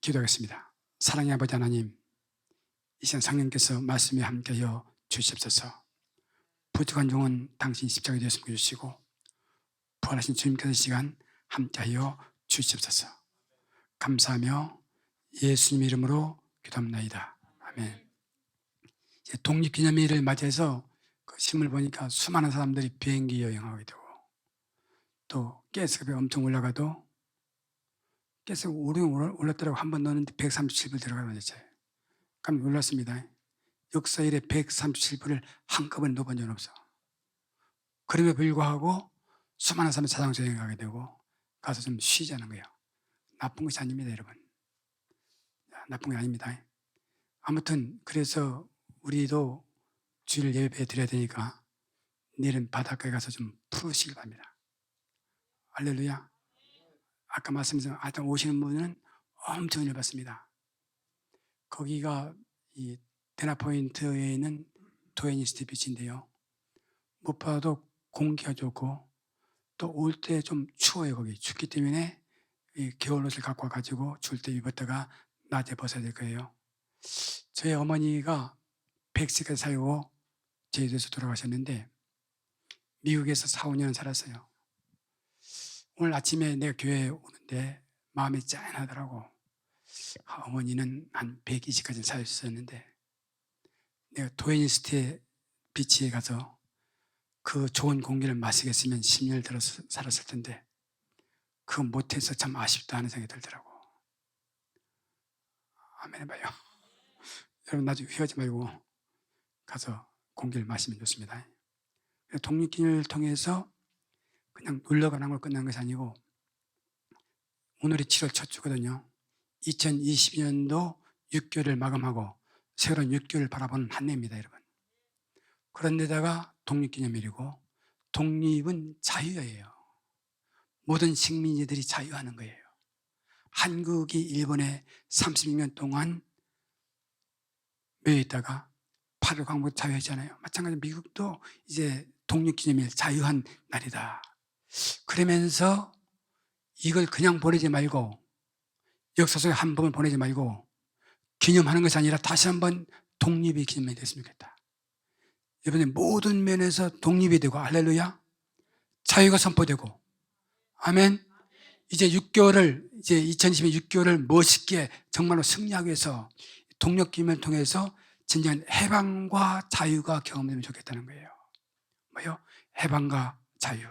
기도하겠습니다. 사랑의 아버지 하나님, 이 시간 성령께서 말씀에 함께하여 주시옵소서. 부족한 종은 당신 십자가에 되었음을 주시고 부활하신 주님께서 이 시간 함께하여 주시옵소서. 감사하며 예수님 이름으로 기도합니다. 아멘. 독립기념일을 맞이해서 그 신문을 보니까 수많은 사람들이 비행기 여행하게 되고 또 가스값이 엄청 올라가도 가스가 올랐더라고. 한 번 넣었는데 137불 들어가는 거죠. 깜짝 놀랐습니다. 역사 이래 137불을 한꺼번에 넣어본 적은 없어. 그럼에도 불구하고 수많은 사람이 자동차 여행 가게 되고 가서 좀 쉬자는 거예요. 나쁜 것이 아닙니다, 여러분. 나쁜 게 아닙니다. 아무튼 그래서 우리도 주일 예배 드려야 되니까 내일은 바닷가에 가서 좀 푸시길 바랍니다. 할렐루야. 아까 말씀드린 하여튼 오시는 분은 엄청 을 받습니다. 거기가 이 데나포인트에 있는 도애니스트 비치인데요, 무엇보다도 공기가 좋고 또 올 때 좀 추워요. 거기 춥기 때문에 이 겨울 옷을 갖고 와가지고 줄 때 입었다가 낮에 벗어야 될 거예요. 저희 어머니가 100세까지 살고 제주도에서 돌아가셨는데 미국에서 4, 5년 살았어요. 오늘 아침에 내가 교회에 오는데 마음이 짠하더라고. 어머니는 한 120까지 사셨었는데 내가 도애니스트 비치에 가서 그 좋은 공기를 마시겠으면 10년을 들어서 살았을 텐데 그거 못해서 참 아쉽다 하는 생각이 들더라고. 아멘 해봐요. 여러분 나중에 후회하지 말고 가서 공기를 마시면 좋습니다. 독립기념일을 통해서 그냥 놀러 가는 걸 끝난 것이 아니고 오늘이 7월 첫 주거든요. 2022년도 6개월을 마감하고 새로운 6개월을 바라보는 한 해입니다, 여러분. 그런데다가 독립기념일이고 독립은 자유예요. 모든 식민지들이 자유하는 거예요. 한국이 일본에 36년 동안 매여 있다가 8월 광복 자유했잖아요. 마찬가지로 미국도 이제 독립기념일 자유한 날이다. 그러면서 이걸 그냥 보내지 말고 역사 속에 한 번을 보내지 말고 기념하는 것이 아니라 다시 한번 독립의 기념이 됐으면 좋겠다. 이번에 모든 면에서 독립이 되고 할렐루야, 자유가 선포되고 아멘. 이제 6개월을 이제 2020년 6개월을 멋있게 정말로 승리하기 위해서 독립기념을 통해서 진정한 해방과 자유가 경험되면 좋겠다는 거예요. 뭐요? 해방과 자유.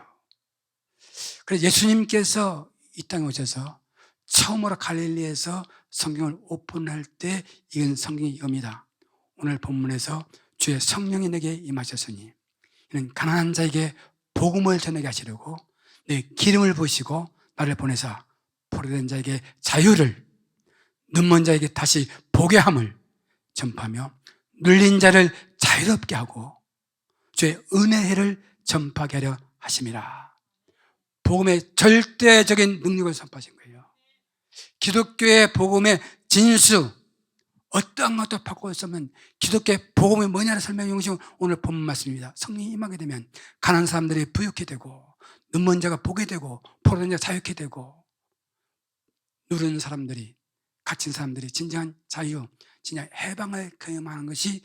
그래서 예수님께서 이 땅에 오셔서 처음으로 갈릴리에서 성경을 오픈할 때 이건 성경이 이겁니다. 오늘 본문에서 주의 성령이 내게 임하셨으니 이는 가난한 자에게 복음을 전하게 하시려고 내 기름을 부으시고 나를 보내사 포로된 자에게 자유를, 눈먼 자에게 다시 보게 함을 전파하며 눌린 자를 자유롭게 하고 주의 은혜의 해를 전파하게 하려 하심이라. 복음의 절대적인 능력을 선포하신 거예요. 기독교의 복음의 진수, 어떠한 것도 바꿀 수 없는 기독교의 복음이 뭐냐를 설명해 주신 오늘 본문 말씀입니다. 성령이 임하게 되면 가난한 사람들이 부유케 되고 눈먼 자가 보게 되고 포로된 자가 자유케 되고 누르는 사람들이, 갇힌 사람들이 진정한 자유, 진짜 해방을 경험하는 것이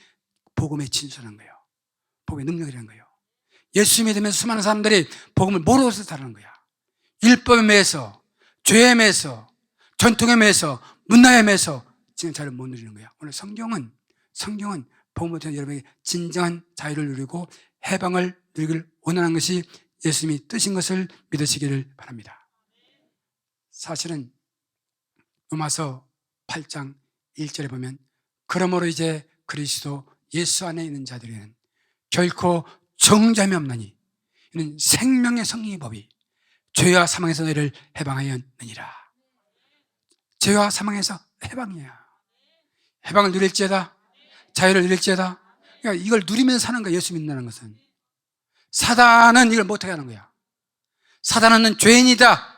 복음의 진수라는 거예요. 복음의 능력이라는 거예요. 예수 믿으면서 수많은 사람들이 복음을 모르고서 살아가는 거야. 율법에 매여서, 죄에 매여서, 전통에 매여서, 문화에 매여서 지금 자유를 못 누리는 거야. 오늘 성경은 복음을 통해 여러분에게 진정한 자유를 누리고 해방을 누리길 원하는 것이 예수님이 뜻인 것을 믿으시기를 바랍니다. 사실은 로마서 8장 1절에 보면 그러므로 이제 그리스도 예수 안에 있는 자들에게는 결코 정죄함이 없나니 이는 생명의 성령의 법이 죄와 사망에서 너희를 해방하였느니라. 죄와 사망에서 해방이야. 해방을 누릴지어다, 자유를 누릴지어다. 그러니까 이걸 누리면서 사는 거야. 예수 믿는다는 것은. 사단은 이걸 못하게 하는 거야. 사단은 죄인이다,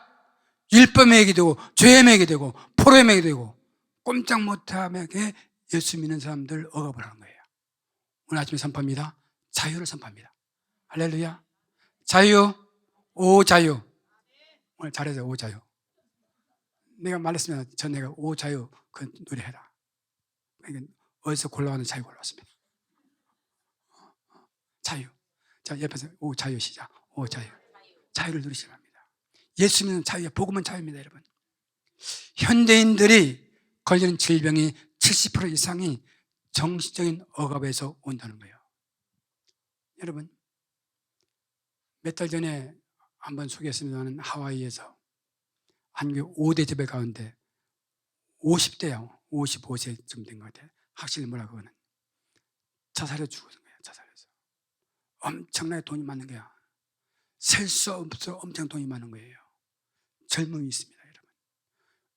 율법에 매이게 되고 죄에 매이게 되고 포로에 매이게 되고 꼼짝 못하게 예수 믿는 사람들 억압을 하는 거예요. 오늘 아침에 선포합니다. 자유를 선포합니다. 할렐루야. 자유, 오 자유. 오늘 잘해서 오 자유. 내가 말했으면 내가 오 자유 그 노래해라. 그러니까 어디서 골라왔는 자유 골라왔습니다. 자유. 자, 옆에서 오 자유 시작. 오 자유. 자유를 누리시기 바랍니다. 예수님은 자유야. 복음은 자유입니다, 여러분. 현대인들이 걸리는 질병이 70% 이상이 정신적인 억압에서 온다는 거예요. 여러분, 몇 달 전에 한번 소개했습니다만 하와이에서 한국 5대 재벌 가운데 50대요. 55세쯤 된 것 같아요. 확실히 뭐라 그거는 자살해 죽은 거예요. 자살해서 엄청나게 돈이 많은 거야. 셀 수 없어 엄청 돈이 많은 거예요. 젊음이 있습니다, 여러분.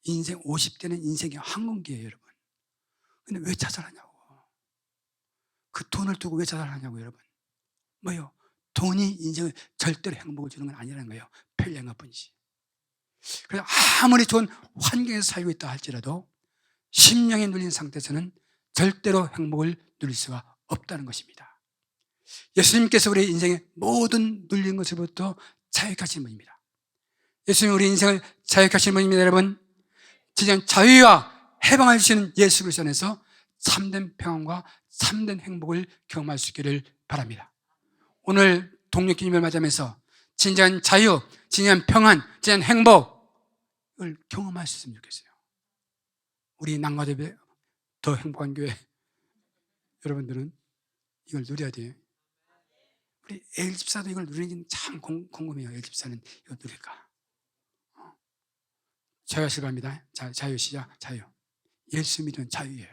인생 50대는 인생의 황금기예요, 여러분. 근데 왜 자살하냐고. 그 돈을 두고 왜 자살하냐고, 여러분. 뭐요? 돈이 인생을 절대로 행복을 주는 건 아니라는 거예요. 편리한 뿐이지. 그래서 아무리 좋은 환경에서 살고 있다 할지라도 심령이 눌린 상태에서는 절대로 행복을 누릴 수가 없다는 것입니다. 예수님께서 우리 인생의 모든 눌린 것으로부터 자유하신 분입니다. 예수님 우리 인생을 자유하신 분입니다, 여러분. 진정 자유와 해방을 주시는 예수 그리스도 안에서 참된 평안과 참된 행복을 경험할 수 있기를 바랍니다. 오늘 동력기념을 맞이하면서 진정한 자유, 진정한 평안, 진정한 행복을 경험할 수 있으면 좋겠어요. 우리 남가접의 더 행복한 교회 여러분들은 이걸 누려야 돼요. 우리 엘집사도 이걸 누리는 게 참 궁금해요. 엘집사는 이걸 누릴까? 자유하시기 바랍니다. 자유 시작. 자유. 예수 믿으면 자유예요.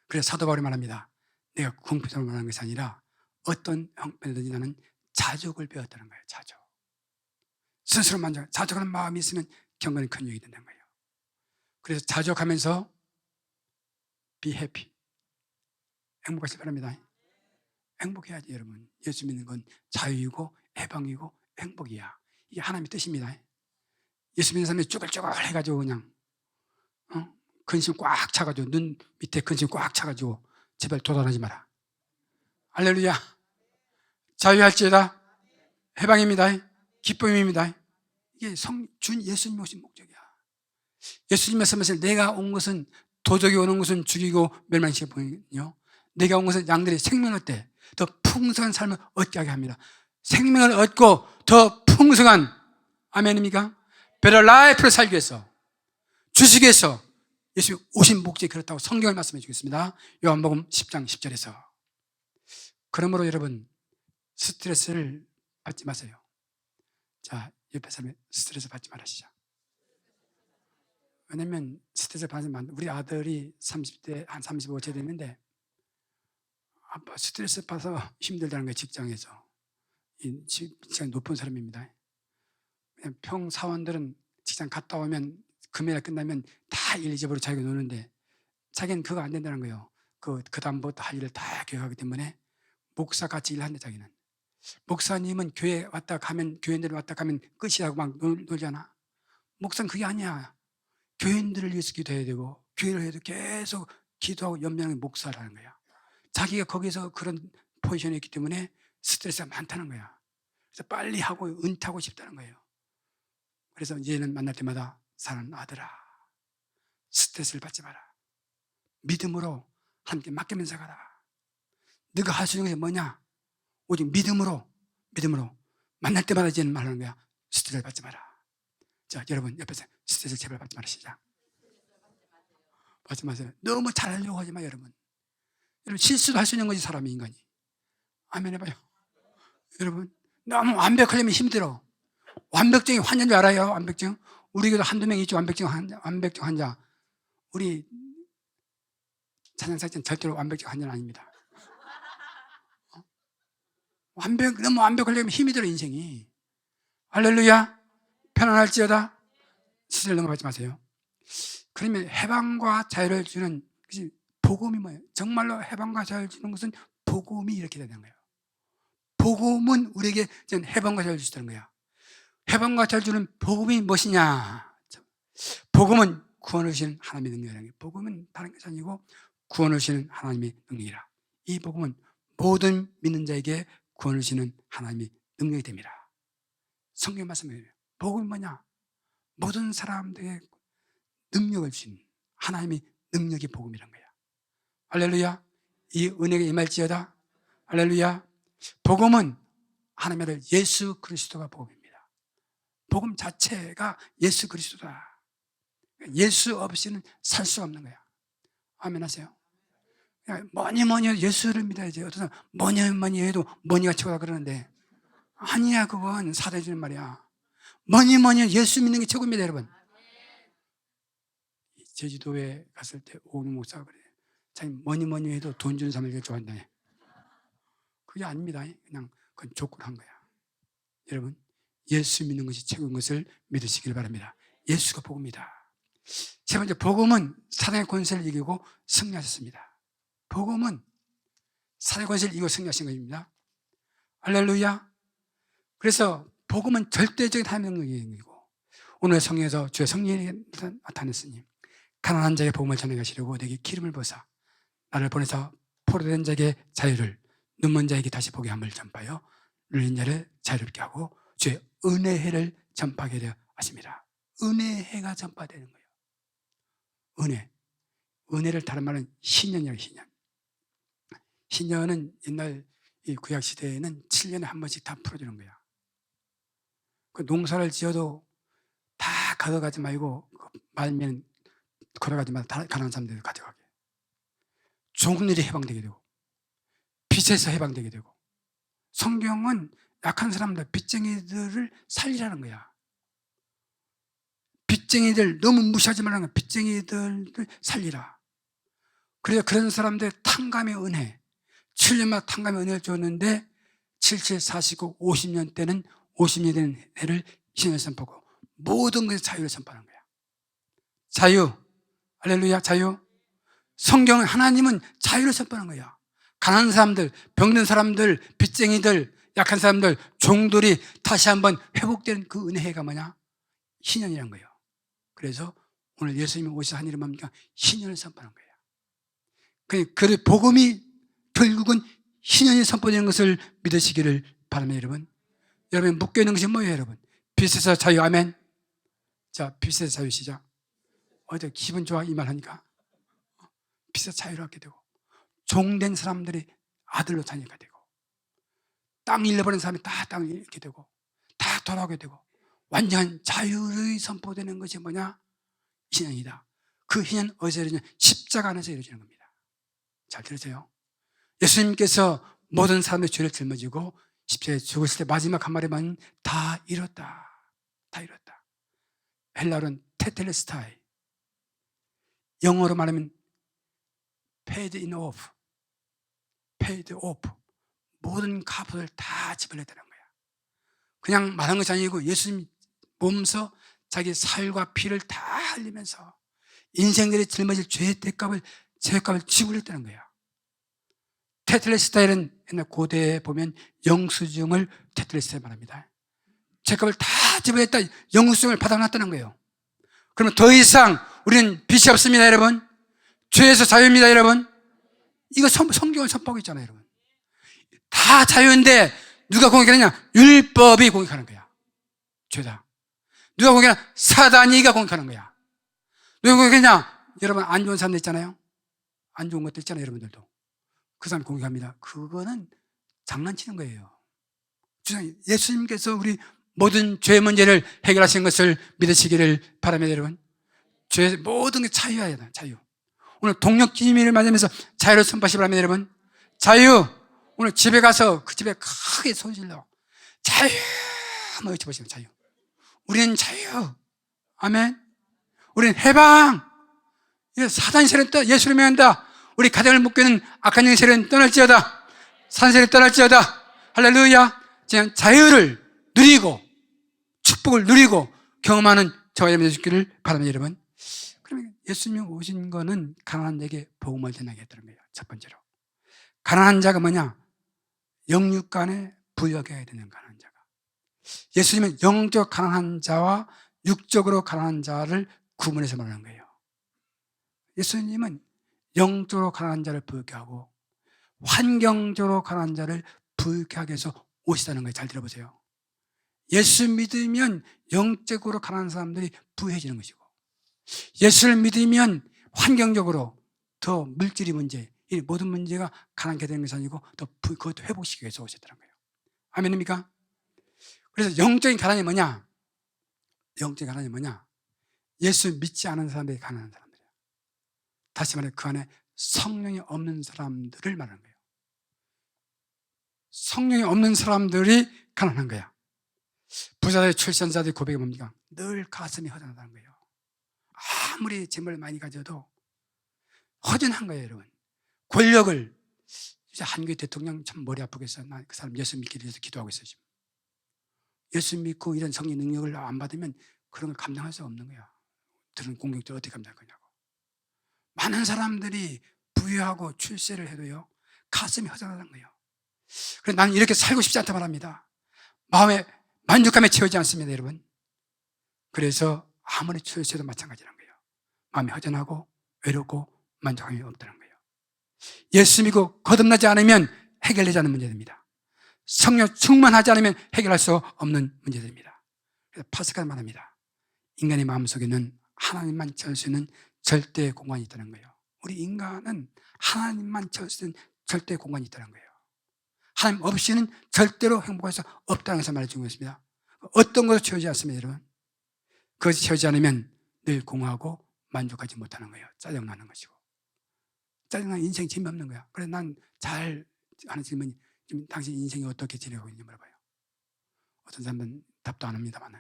그래서 사도 바울이 말합니다. 내가 궁핍함을 말하는 것이 아니라 어떤 형편이든지 나는 자족을 배웠다는 거예요. 자족. 스스로 만족, 자족하는 마음이 있으면 경건이 큰 유익이 된다는 거예요. 그래서 자족하면서 be happy. 행복하시기 바랍니다. 행복해야지, 여러분. 예수 믿는 건 자유이고 해방이고 행복이야. 이게 하나님의 뜻입니다. 예수 믿는 사람이 쭈글쭈글 해가지고 그냥 근심 꽉 차가지고 눈 밑에 근심 꽉 차가지고 제발 도전하지 마라. 할렐루야. 자유할지어다. 해방입니다. 기쁨입니다. 이게 준 예수님 오신 목적이야. 예수님 말씀하실 내가 온 것은 도적이 오는 것은 죽이고 멸망시킬 뿐이요 내가 온 것은 양들이 생명을 얻되 더 풍성한 삶을 얻게 하게 합니다. 생명을 얻고 더 풍성한 아멘입니까? better life를 살기 위해서 주시기 위해서 예수님 오신 목적이 그렇다고 성경을 말씀해 주겠습니다. 요한복음 10장 10절에서 그러므로 여러분 스트레스를 받지 마세요. 자, 옆에 사람이 스트레스 받지 말으시죠. 왜냐면 스트레스 받으면 우리 아들이 30대 한 35세 됐는데 아빠 스트레스 받아서 힘들다는 거예요. 직장에서. 직장 높은 사람입니다. 그냥 평사원들은 직장 갔다 오면 금요일 끝나면 다 일 잊어버리고 자기가 노는데 자기는 그거 안 된다는 거예요. 그 다음부터 할 일을 다 계획하기 때문에 목사같이 일한다 자기는. 목사님은 교회 왔다 가면 교인들 왔다 가면 끝이라고 막 놀잖아. 목사는 그게 아니야. 교인들을 위해서 기도해야 되고 교회를 해도 계속 기도하고 염려하는 게 목사라는 거야. 자기가 거기서 그런 포지션에 있기 때문에 스트레스가 많다는 거야. 그래서 빨리 하고 은퇴하고 싶다는 거예요. 그래서 이제는 만날 때마다 사랑하는 아들아 스트레스를 받지 마라. 믿음으로 함께 맡기면서 가라. 네가 할 수 있는 것이 뭐냐? 오직 믿음으로 만날 때마다 이제는 말하는 거야. 스트레스 받지 마라. 자, 여러분 옆에서 스트레스 제발 받지 마시자. 받지 마세요. 너무 잘하려고 하지 마, 여러분. 여러분 실수도 할 수 있는 거지 사람이 인간이. 아멘 해봐요. 여러분 너무 완벽하려면 힘들어. 완벽증이 환자인 줄 알아요? 완벽증? 우리 교도 한두 명 있죠. 완벽증 환자. 우리 찬양사역자는 절대로 완벽증 환자는 아닙니다. 너무 완벽하려면 힘이 들어 인생이. 할렐루야. 편안할지어다. 스스로 넘어가지 마세요. 그러면 해방과 자유를 주는 복음이 뭐예요? 정말로 해방과 자유를 주는 것은 복음이 이렇게 되는 거예요. 복음은 우리에게 해방과 자유를 주시는 거야. 해방과 자유를 주는 복음이 무엇이냐? 복음은 구원을 주시는 하나님의 능력이라는 거예요. 복음은 다른 것이 아니고 구원을 주시는 하나님의 능력이라. 이 복음은 모든 믿는 자에게 구원을 주시는 하나님의 능력이 됩니다. 성경 말씀이에요. 복음이 뭐냐? 모든 사람들에게 능력을 주신 하나님의 능력이 복음이란 거야. 할렐루야. 이 은혜가 임할지어다. 할렐루야. 복음은 하나님의 아들 예수 그리스도가 복음입니다. 복음 자체가 예수 그리스도다. 예수 없이는 살 수 없는 거야. 아멘 하세요. 뭐니 해도 예수를 믿어야지. 어떤 사람 뭐니 해도 뭐니가 최고다 그러는데 아니야, 그건 사대주는 말이야. 뭐니 해도 예수 믿는 게 최고입니다, 여러분. 제주도에 갔을 때 오은우 목사가 그래. 자기 뭐니 해도 돈 주는 사람을 좋아한다. 그게 아닙니다. 그냥 그건 조건을 한 거야. 여러분, 예수 믿는 것이 최고인 것을 믿으시길 바랍니다. 예수가 복음이다. 세 번째, 복음은 사단의 권세를 이기고 승리하셨습니다. 복음은 사단의 권세를 이기고 승리하신 것입니다. 할렐루야. 그래서 복음은 절대적인 하나님의 능력이고, 오늘 성경에서 주의 성령이 나타냈으니 가난한 자에게 복음을 전해 가시려고 내게 기름을 부으사 나를 보내서 포로된 자에게 자유를, 눈먼 자에게 다시 보게 함을 전파하여 눌린 자를 자유롭게 하고 주의 은혜해를 전파하게 되어 하십니다. 은혜해가 전파되는 거예요. 은혜를 다른 말은 신년이라고. 신년은 옛날 이 구약 시대에는 7년에 한 번씩 다 풀어주는 거야. 그 농사를 지어도 다 가져가지 말고 말면 걸어가지 말고 다 가난한 사람들 가져가게. 좋은 일이 해방되게 되고 빚에서 해방되게 되고. 성경은 약한 사람들, 빚쟁이들을 살리라는 거야. 빚쟁이들 너무 무시하지 말라는 거야. 빚쟁이들을 살리라. 그래서 그런 사람들 탕감의 은혜, 7년마다 탕감의 은혜를 줬는데 77, 49, 50년 때는 50년이 되는 해를 신을 선포하고 모든 것에 자유를 선포하는 거야. 자유. 할렐루야. 자유. 성경은 하나님은 자유를 선포하는 거야. 가난한 사람들, 병든 사람들, 빚쟁이들, 약한 사람들, 종들이 다시 한번 회복되는 그 은혜가 뭐냐? 신년이란 거예요. 그래서 오늘 예수님이 오셔서 한 일은 뭡니까? 신년을 선포하는 거예요. 그 복음이 결국은 신년이 선포되는 것을 믿으시기를 바랍니다, 여러분. 여러분, 묶여있는 것이 뭐예요, 여러분? 빚에서 자유, 아멘. 자, 빚에서 자유 시작. 어제 기분 좋아 이 말 하니까 빚에서 자유를 얻게 되고, 종된 사람들이 아들로 자녀가 되고, 땅 잃어버린 사람이 다 땅을 잃게 되고, 다 돌아오게 되고, 완전한 자유의 선포되는 것이 뭐냐? 신년이다. 그 신년 어디서 이루어지냐? 십자가 안에서 이루어지는 겁니다. 잘 들으세요. 예수님께서 모든 사람의 죄를 짊어지고 십자가에 죽으실 때 마지막 한마디만 다 이뤘다. 다 이뤘다. 헬라어는 테텔레스타이. 영어로 말하면 paid in off. paid off. 모든 값을 다 지불했다는 거야. 그냥 말한 것이 아니고 예수님 몸서 자기 살과 피를 다 흘리면서 인생들이 짊어질 죄의 대값을, 죄값을 지불했다는 거야. 테텔레스타이는 옛날 고대에 보면 영수증을 테텔레스타이 말합니다. 죄값을 다 지불했다, 영수증을 받아놨다는 거예요. 그러면 더 이상 우리는 빚이 없습니다, 여러분. 죄에서 자유입니다, 여러분. 이거 성경을 선포하고 있잖아요, 여러분. 다 자유인데 누가 공격하느냐? 율법이 공격하는 거야. 죄다. 누가 공격하냐? 사단이가 공격하는 거야. 누가 공격하냐? 여러분, 안 좋은 사람들 있잖아요. 안 좋은 것들 있잖아요, 여러분들도. 그 사람 공격합니다. 그거는 장난치는 거예요. 예수님께서 우리 모든 죄 문제를 해결하신 것을 믿으시기를 바랍니다, 여러분. 죄 모든 게 자유해야 돼, 자유. 오늘 동력기미를 맞으면서 자유를 선포하시기 바랍니다, 여러분. 자유. 오늘 집에 가서 그 집에 크게 소리질러 자유 한번 외쳐보시면 자유. 우리는 자유. 아멘. 우리는 해방. 사단이 세력은 떠, 예수를 명한다. 우리 가정을 묶이는 악한 영의 세력은 떠날지어다. 산세력이 떠날지어다. 할렐루야. 그냥 자유를 누리고 축복을 누리고 경험하는 저와 여러분이 되시기를 바랍니다, 여러분. 그러면 예수님이 오신 거는 가난한 자에게 복음을 전하게 했다는 거예요. 첫 번째로. 가난한 자가 뭐냐? 영육간에 부여해야 되는 가난한 자가. 예수님은 영적 가난한 자와 육적으로 가난한 자를 구분해서 말하는 거예요. 예수님은 영적으로 가난한 자를 부유케 하고 환경적으로 가난한 자를 부유케 하기 위해서 오시다는 거예요. 잘 들어보세요. 예수 믿으면 영적으로 가난한 사람들이 부유해지는 것이고, 예수를 믿으면 환경적으로 더 물질의 문제, 이 모든 문제가 가난하게 되는 것이 아니고 더 그것도 회복시키기 위해서 오셨다는 거예요. 아멘입니까? 그래서 영적인 가난이 뭐냐? 영적인 가난이 뭐냐? 예수 믿지 않은 사람들이 가난한 사람들이에요. 다시 말해 그 안에 성령이 없는 사람들을 말하는 거예요. 성령이 없는 사람들이 가난한 거야. 부자들의 출산자들의 고백이 뭡니까? 늘 가슴이 허전하다는 거예요. 아무리 재물을 많이 가져도 허전한 거예요, 여러분. 권력을, 한국의 대통령 참 머리 아프겠어. 나 그 사람 예수 믿기 위해서 기도하고 있어요, 지금. 예수 믿고 이런 성령 능력을 안 받으면 그런 걸 감당할 수 없는 거야. 들은 공격들 어떻게 감당할 거냐고. 많은 사람들이 부유하고 출세를 해도요, 가슴이 허전하다는 거예요. 그래서 나는 이렇게 살고 싶지 않다 말합니다. 마음에 만족감에 채우지 않습니다, 여러분. 그래서 아무리 출세도 마찬가지라는 거예요. 마음이 허전하고 외롭고 만족감이 없다는 거예요. 예수 믿고 거듭나지 않으면 해결되지 않는 문제입니다. 성령 충만하지 않으면 해결할 수 없는 문제입니다. 그래서 파스칼은 말합니다. 인간의 마음속에는 하나님만 채울 수 있는 절대 공간이 있다는 거예요. 우리 인간은 하나님만 채울 수 있는 절대 공간이 있다는 거예요. 하나님 없이는 절대로 행복할 수 없다는 것을 말해주고 있습니다. 어떤 것도 채우지 않습니다, 여러분. 그것이 채우지 않으면 늘 공허하고 만족하지 못하는 거예요. 짜증나는 것이고. 짜증나는 인생 재미없는 거야. 그래서 난 잘 하는 질문이, 지금 당신 인생이 어떻게 지내고 있는지 물어봐요. 어떤 사람들은 답도 안 합니다만은.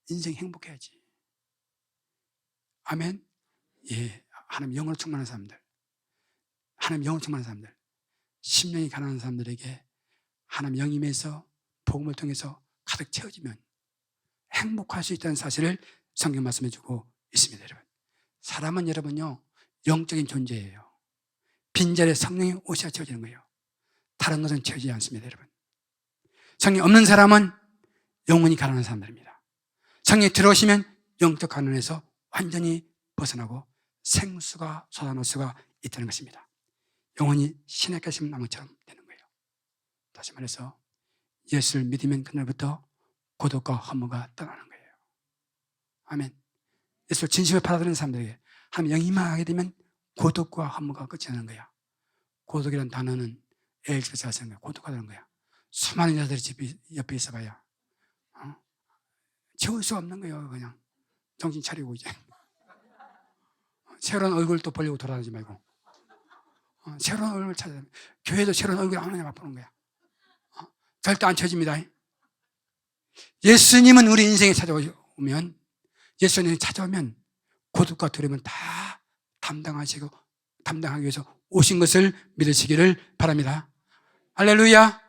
인생 행복해야지. 아멘? 예. 하나님 영으로 충만한 사람들. 하나님 영으로 충만한 사람들. 심령이 가난한 사람들에게 하나님 영임에서 복음을 통해서 가득 채워지면 행복할 수 있다는 사실을 성경 말씀해 주고 있습니다, 여러분. 사람은 여러분요, 영적인 존재예요. 빈자리에 성령이 오셔야 채워지는 거예요. 다른 것은 채워지지 않습니다, 여러분. 성령 없는 사람은 영혼이 가난한 사람들입니다. 성령이 들어오시면 영적 가난에서 완전히 벗어나고 생수가 솟아날 수가 있다는 것입니다. 영혼이 신에게 심은 나무처럼 되는 거예요. 다시 말해서 예수를 믿으면 그날부터 고독과 허무가 떠나는 거예요. 아멘. 예수를 진심으로 받아들이는 사람들에게 하나님 영임하게 되면 고독과 허무가 끝이 나는 거야. 고독이라는 단어는 에일집에서 쓰는 거야. 고독하다는 거야. 수많은 여자들이 옆에 있어봐야 채울 수 없는 거예요. 그냥 정신 차리고 이제 새로운 얼굴 또 벌리고 돌아다니지 말고 새로운 얼굴 찾아. 교회도 새로운 얼굴 하나님 앞에 보는 거야. 절대 안 채워집니다. 예수님은 우리 인생에 찾아오면, 예수님이 찾아오면 고독과 두려움은 다 담당하기 위해서 오신 것을 믿으시기를 바랍니다. 할렐루야.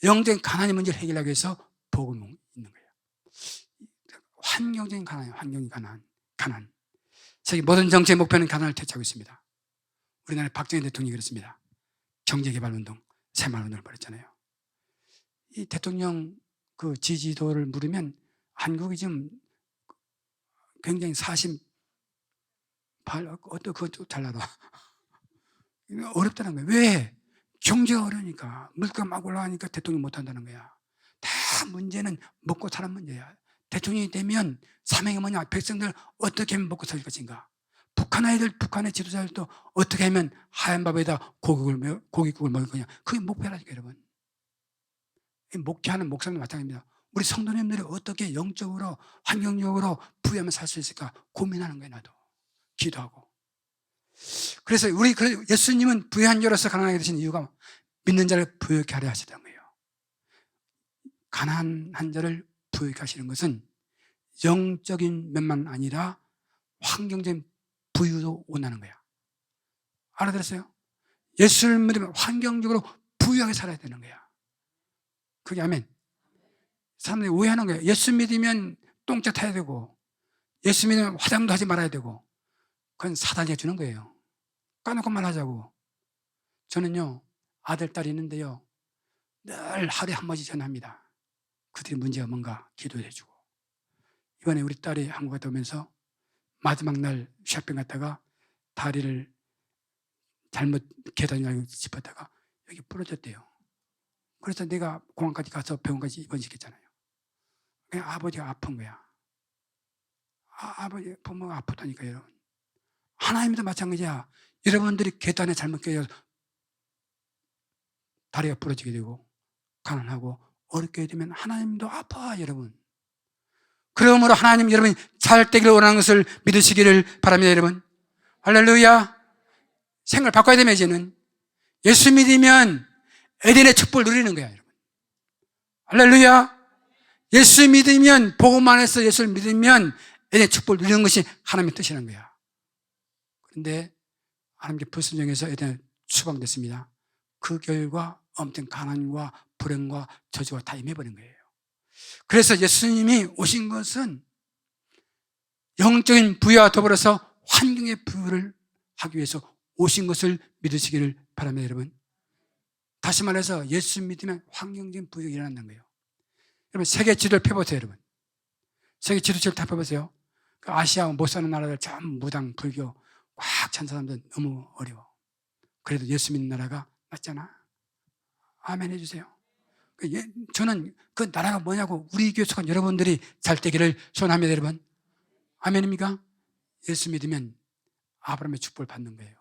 영적인 가난의 문제를 해결하기 위해서 복음이 있는 거예요. 환경적인 가난이에요. 환경적인 가난. 세계 모든 정치의 목표는 가난을 퇴치하고 있습니다. 우리나라 박정희 대통령이 그렇습니다. 경제개발운동, 새마을운동을 벌였잖아요. 이 대통령 그 지지도를 물으면 한국이 지금 굉장히 48, 그것도 잘 나와. 어렵다는 거예요. 왜? 경제가 어려우니까. 물가 막 올라가니까 대통령 못 한다는 거야. 다 문제는 먹고 사는 문제야. 대통령이 되면 사명이 뭐냐? 백성들 어떻게 하면 먹고 살 것인가? 북한의 지도자들도 어떻게 하면 하얀 밥에다 고깃국을 먹을 거냐? 그게 목표라니까, 여러분. 목회하는 목사님 마찬가지입니다. 우리 성도님들이 어떻게 영적으로, 환경적으로 부유하면 살 수 있을까 고민하는 거예요, 나도. 기도하고. 그래서 예수님은 부유한 자로서 가난하게 되신 이유가 믿는 자를 부유하게 하려 하시던 거예요. 가난한 자를 부유하게 하시는 것은 영적인 면만 아니라 환경적인 부유도 원하는 거야. 알아들었어요? 예수를 믿으면 환경적으로 부유하게 살아야 되는 거야. 그게 아멘. 사람들이 오해하는 거예요. 예수 믿으면 똥짝 타야 되고, 예수 믿으면 화장도 하지 말아야 되고, 그건 사단이 해주는 거예요. 까놓고 말하자고. 저는요, 아들, 딸이 있는데요, 늘 하루에 한 번씩 전화합니다. 그들이 문제가 뭔가 기도해주고. 이번에 우리 딸이 한국 갔다 오면서 마지막 날 쇼핑 갔다가 다리를 잘못 계단이라고 짚었다가 여기 부러졌대요. 그래서 내가 공항까지 가서 병원까지 입원시켰잖아요. 그냥 아버지가 아픈 거야. 아버지 부모가 아프다니까요, 여러분. 하나님도 마찬가지야. 여러분들이 계단에 잘못 껴서 다리가 부러지게 되고 가난하고 어렵게 되면 하나님도 아파, 여러분. 그러므로 하나님 여러분이 잘 되기를 원하는 것을 믿으시기를 바랍니다, 여러분. 할렐루야. 생각을 바꿔야 되면 이제는 예수 믿으면 에덴의 축복을 누리는 거야, 여러분. 할렐루야. 예수 믿으면, 복음 안에서 예수를 믿으면 에덴의 축복을 누리는 것이 하나님의 뜻이라는 거야. 그런데 하나님께 불순종해서 에덴에 추방됐습니다. 그 결과 엄청 가난과 불행과 저주가 다 임해버린 거예요. 그래서 예수님이 오신 것은 영적인 부여와 더불어서 환경의 부여를 하기 위해서 오신 것을 믿으시기를 바랍니다, 여러분. 다시 말해서 예수 믿으면 환경적인 부여가 일어난다는 거예요. 여러분, 세계 지도를 펴보세요, 여러분. 세계 지도를 다 펴보세요. 그 아시아 못 사는 나라들 전부 무당, 불교 꽉 찬 사람들 너무 어려워. 그래도 예수 믿는 나라가 낫잖아. 아멘 해주세요. 저는 그 나라가 뭐냐고 우리 교회 속한 여러분들이 잘 되기를 소원합니다, 여러분. 아멘입니까? 예수 믿으면 아브라함의 축복을 받는 거예요.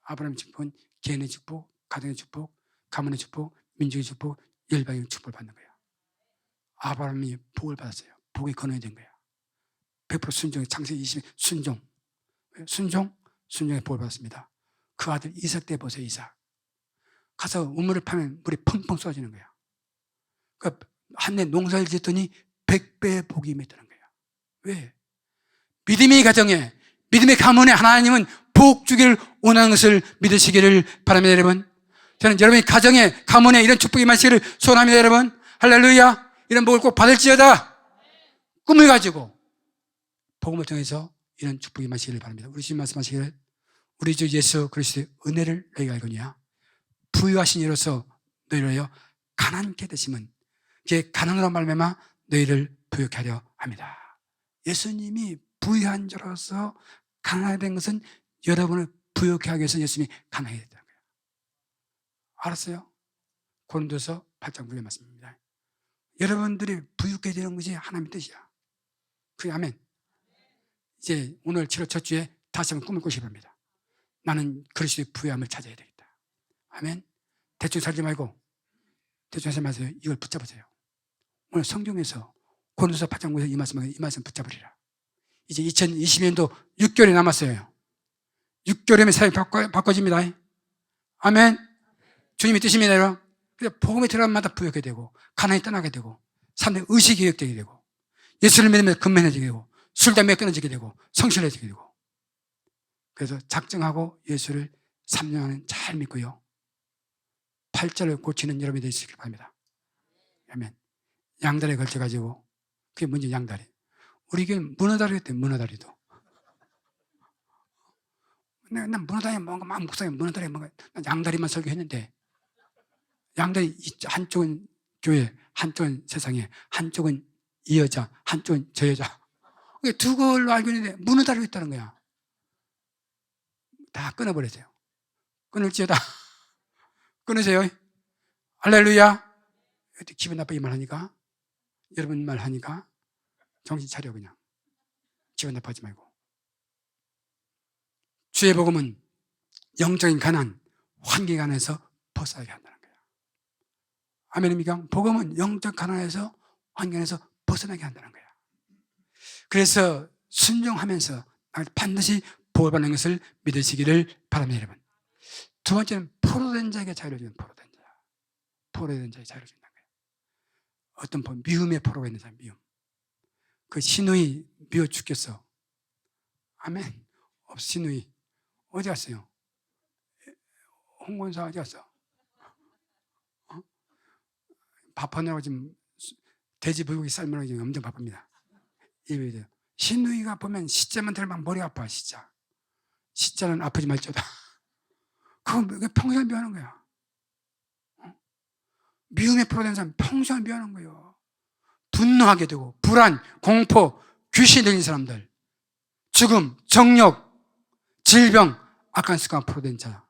아브라함의 축복은 개인의 축복, 가정의 축복, 가문의 축복, 민족의 축복, 열방의 축복을 받는 거예요. 아브라함이 복을 받았어요. 복의 근원이 된 거야. 100% 순종의 창세기 20 순종의 복을 받았습니다. 그 아들 이삭 때 보세요. 이삭 가서 우물을 파면 물이 펑펑 쏟아지는 거야. 그러니까 한 해 농사를 짓더니 100배의 복이 임했다는 거야. 왜? 믿음의 가정에, 믿음의 가문에 하나님은 복 주기를 원하는 것을 믿으시기를 바랍니다, 여러분. 저는 여러분의 가정에, 가문에 이런 축복이 많기를 소원합니다, 여러분. 할렐루야. 이런 복을 꼭 받을지어다. 꿈을 가지고 복음을 통해서 이런 축복이 많기를 바랍니다. 우리 주님 말씀하시기를 우리 주 예수 그리스도의 은혜를 너희가 알거니와 부유하신 이로서 너희를 하여 가난케 되심은 이제 가난으로 말미암아 너희를 부유케 하려 합니다. 예수님이 부유한 자로서 가난하게 된 것은 여러분을 부유케 하기 위해서 예수님이 가난하게 됐다는 거예요. 알았어요? 고린도서 8장 9절 말씀입니다. 여러분들이 부유케 되는 것이 하나님의 뜻이야. 그게 아멘. 이제 오늘 7월 첫 주에 다시 한번 꿈을 꾸시기 바랍니다. 나는 그리스도의 부유함을 찾아야 되겠다. 아멘. 대충 살지 말고 대충 하지 마세요. 이걸 붙잡으세요. 오늘 성경에서 고린도서 8장 9절 이 말씀 붙잡으리라. 이제 2020년도 6개월이 남았어요. 6개월이면 삶이 바꿔집니다. 아멘. 주님이 뜻입니다, 여러분. 그래서 복음에 들어가면 마다 부여하게 되고 가난이 떠나게 되고 사람들의 의식이 개혁되게 되고 예수를 믿으면 근면해지게 되고 술, 담배 끊어지게 되고 성실해지게 되고 그래서 작정하고 예수를 3년 안에 잘 믿고요. 팔자를 고치는 여러분이 되시길 바랍니다. 아멘. 양다리에 걸쳐가지고 그게 뭔지 양다리. 우리 교회는 문어다리였대, 문어다리도. 난 문어다리 뭔가 막 묵상해. 문어다리 뭔가 난 양다리만 설교했는데 양다리 한쪽은 교회, 한쪽은 세상에, 한쪽은 이 여자, 한쪽은 저 여자. 두 걸로 알고 있는데 문어다리가 있다는 거야. 다 끊어버리세요. 끊을지어다. 끊으세요. 할렐루야. 기분 나쁘게 말하니까 여러분 말하니까 정신 차려 그냥. 기분 나빠하지 말고. 주의 복음은 영적인 가난, 환경 안에서 벗어나게 한다는 거야. 아멘입니까? 복음은 영적 가난에서 환경에서 벗어나게 한다는 거야. 그래서 순종하면서 반드시 복을 받는 것을 믿으시기를 바랍니다, 여러분. 두 번째는 포로된 자에게 자유를 주는 포로된 자. 포로된 자에게 자유를 준다는 거예요. 어떤 미움의 포로가 있는 사람, 미움. 그 시누이 미워 죽겠어. 아멘. 시누이 어디 갔어요? 홍권사 어디 갔어? 밥하느라고 지금 돼지 불고기 삶으라고 지금 엄청 바쁩니다. 시누이가 보면 시자만 들면 머리 아파. 시자는 아프지 말지어다. 그거 평생 미워하는 거야. 미움에 포로된 사람 평생 미워하는 거예요. 분노하게 되고 불안, 공포, 귀신이 들린 사람들, 죽음, 정욕, 질병, 악한 습관 포로된 자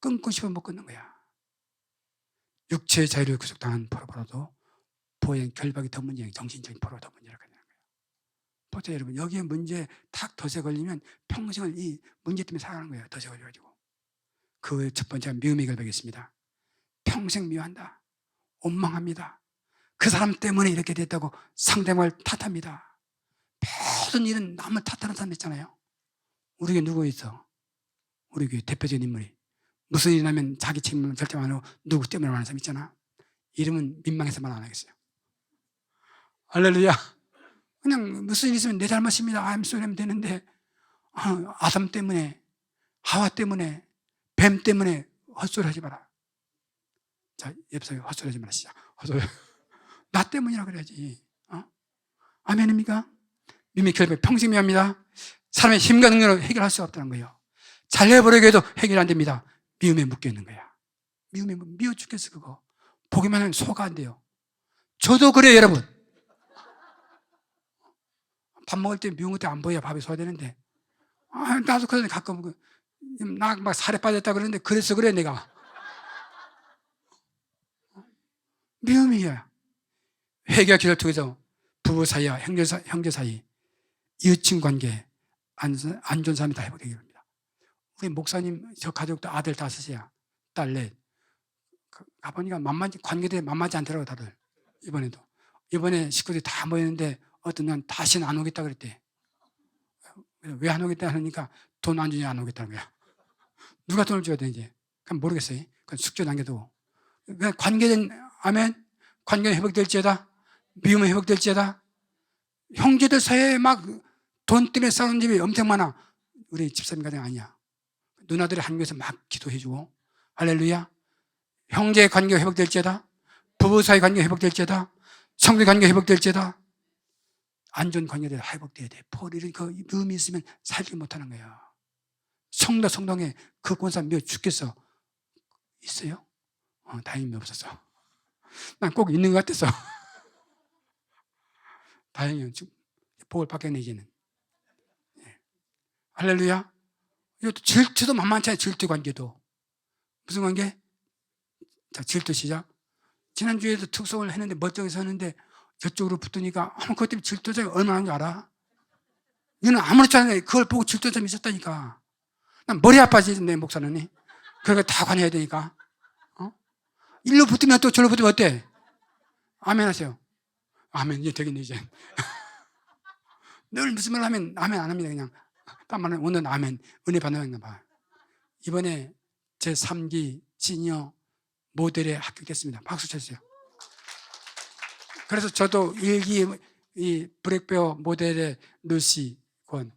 끊고 싶으면 못 끊는 거야. 육체의 자유를 구속당한 포로보다도 보행, 결박이 더 문제예요. 정신적인 포로가 더 문제라고 하는 거예요. 보세요, 여러분. 여기에 문제 탁 덫에 걸리면 평생을 이 문제 때문에 살아가는 거예요. 덫에 걸려가지고. 그 첫 번째가 미움의 결박이었습니다. 평생 미워한다. 원망합니다. 그 사람 때문에 이렇게 됐다고 상대방을 탓합니다. 모든 일은 남을 탓하는 사람 있잖아요. 우리 교회 누구 있어? 우리 교회 대표적인 인물이. 무슨 일이 나면 자기 책임을 절대 안 하고 누구 때문에 하는 사람 있잖아. 이름은 민망해서 말 안 하겠어요. 할렐루야. 그냥 무슨 일 있으면 내 잘못입니다. I'm sorry 하면 되는데, 아담 때문에, 하와 때문에, 뱀 때문에 헛소리 하지 마라. 자, 옆에 헛소리 하지 마라. 시작. 헛소리. 나 때문이라 그래야지. 아멘입니까? 미움의 결박 평생 미워합니다. 사람의 힘과 능력으로 해결할 수 없다는 거예요. 잘해보려고 해도 해결 안 됩니다. 미움에 묶여 있는 거야. 미움에 미워 죽겠어 그거. 보기만 하면 소화 안 돼요. 저도 그래요 여러분. 밥 먹을 때 미운 것도 안 보여야 밥이 소화되는데, 나도 그러는데 가끔 나 막 살에 빠졌다 그러는데 그래서 그래 내가. 미움이야. 회개와 기도를 통해서 부부 사이와 형제 사이, 이웃친 관계, 안전 삶이 다 회복되게 됩니다. 우리 목사님 저 가족도 아들 5이야. 딸 4. 아버니가 관계들이 만만치 않더라고 다들. 이번에 식구들이 다 모였는데 어떤 난 다시는 안 오겠다 그랬대. 왜 안 오겠다 하니까 돈 안 주니 안 오겠다는 거야. 누가 돈을 줘야 되는지 그건 모르겠어요. 그건 숙제 남겨두고. 관계는 아멘. 관계는 회복될지어다. 미움은 회복될지어다. 형제들 사이에 막 돈 때문에 싸우는 집이 엄청 많아. 우리 집사님 가정 아니야. 누나들이 한국에서 막 기도해주고. 할렐루야. 형제의 관계가 회복될지어다. 부부 사이 관계가 회복될지어다. 성도 관계가 회복될지어다. 안전 관계가 회복돼야 돼. 이런 그 미움이 있으면 살지 못하는 거야. 성당에 그 권사 미워 죽겠어. 있어요? 다행히 없었어. 난 꼭 있는 것 같아서. 다행히 복을 받겠네 이제는. 할렐루야. 이것도 질투도 만만치 않아요. 질투 관계도. 무슨 관계? 자, 질투 시작. 지난주에도 특송을 했는데 멀쩡해서 하는데 저쪽으로 붙으니까 그것 때문에 질투자가 얼마나 하는 줄 알아? 너는 아무렇지 않아. 그걸 보고 질투점이 있었다니까. 난 머리 아파지 내 목사는. 그러니까 다 관여해야 되니까. 일로 붙으면 또 절로 붙으면 어때? 아멘 하세요. 아멘 이제 되겠네 이제. 늘 무슨 말 하면 아멘 안 합니다 그냥. 딴 말은 오늘 아멘 은혜 받는 봐. 이번에 제 3기 시니어 모델에 합격했습니다. 박수 쳐주세요. 그래서 저도 1기 이 브렉베어 모델의 루시 권,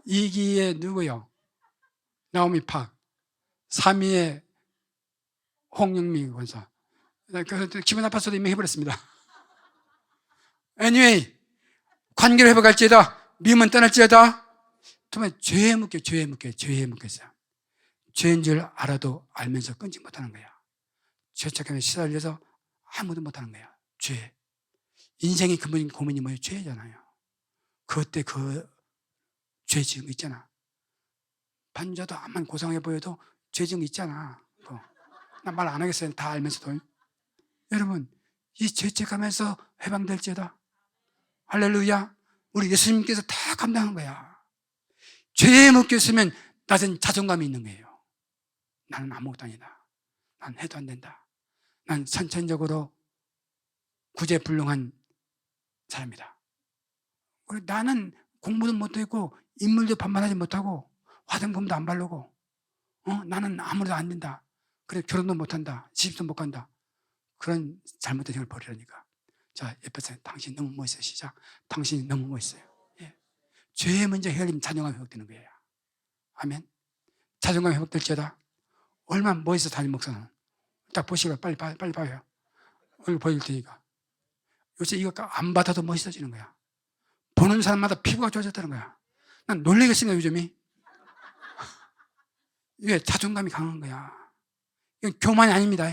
2기에 누구요? 나오미 팍, 3위에 홍영미 권사. 그래서 기분 나빠서도 이미 해버렸습니다. Anyway, 관계를 회복할지어다. 미움은 떠날지어다. 정말 죄에 묶였어요. 죄인 줄 알아도 알면서 끊지 못하는 거야. 죄책감에 시달려서 아무도 못하는 거야. 죄. 인생의 근본적인 고민이 뭐예요? 죄잖아요. 그때 그 죄 지은 거 있잖아. 반자도 암만 고상해 보여도 죄 지은 거 있잖아. 나 말 안 하겠어요. 다 알면서도. 여러분, 이 죄책감에서 해방될지어다. 할렐루야. 우리 예수님께서 다 감당한 거야. 죄에 묶였으면 낮은 자존감이 있는 거예요. 나는 아무것도 아니다. 난 해도 안 된다. 난 선천적으로 구제불능한 사람이다. 나는 공부도 못했고 인물도 반반하지 못하고 화장품도 안 바르고 나는 아무래도 안 된다. 그래 결혼도 못한다. 시집도 못 간다. 그런 잘못된 생각을 버리라니까. 자, 옆에서 당신 너무 멋있어요. 시작. 당신이 너무 멋있어요. 예. 죄의 문제 해결이면 자존감이 회복되는 거예요. 아멘. 자존감이 회복될지어다. 얼마나 멋있어 담임 목사는. 딱 보시고 빨리 봐요. 얼굴 보여줄 테니까. 요새 이거 안 받아도 멋있어지는 거야. 보는 사람마다 피부가 좋아졌다는 거야. 난 놀라겠습니다 요즘이. 이게 자존감이 강한 거야. 이건 교만이 아닙니다.